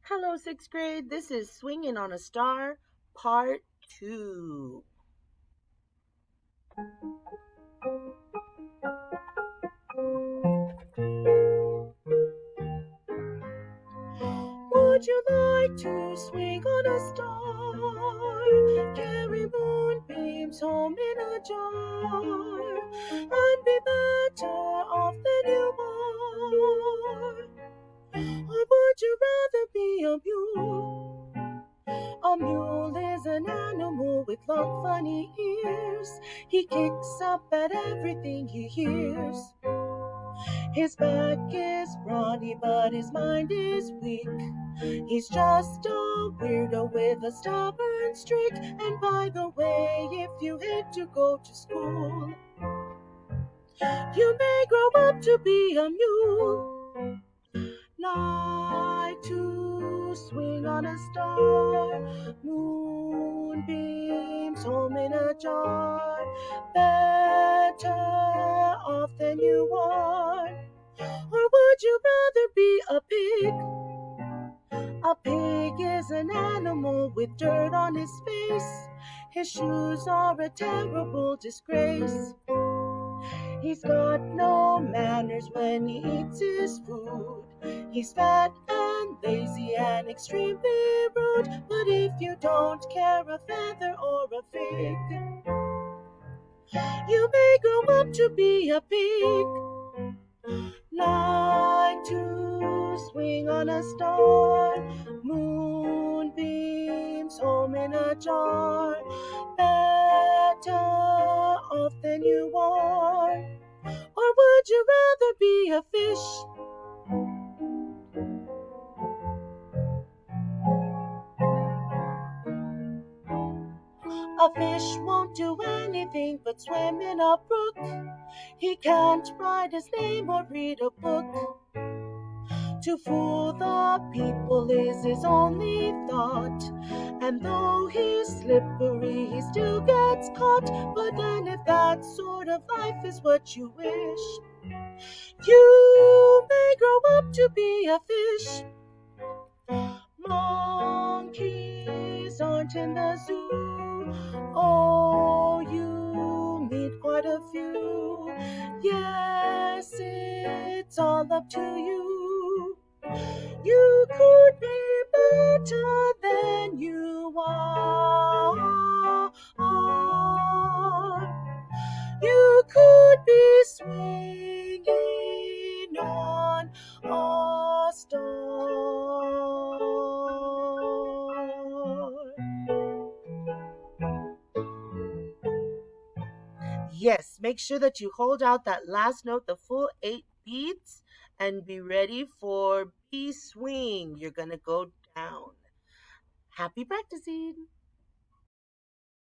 Hello, sixth grade. This is Swinging on a Star, Part 2. Would you like to swing on a star? Carry moonbeams home in a jar and be better off than you are? Or would you rather be a mule? A mule is an animal with long, funny ears. He kicks up at everything he hears. His back is brawny, but his mind is weak. He's just a weirdo with a stubborn streak. And by the way, if you hate to go to school, you may grow up to be a mule. Like to swing on a star, moonbeams home in a jar, better off than you are. Or would you rather be a pig? A pig is an animal with dirt on his face. His shoes are a terrible disgrace. He's got no manners when he eats his food. He's fat and lazy and extremely rude. But if you don't care a feather or a fig, you may grow up to be a pig. Like to swing on a star, moonbeams home in a jar, better off than you are. Or would you rather be a fish? A fish won't do anything but swim in a brook. He can't write his name or read a book. To fool the people is his only thought. And though he's slippery, he still gets caught. But then if that sort of life is what you wish, you may grow up to be a fish. Monkeys aren't in the zoo. Oh, you meet quite a few. Yes, it's all up to you. You could be better than you are. You could be swinging on a star. Yes, make sure that you hold out that last note the full 8 beats and be ready for B swing. You're going to go down. Happy practicing.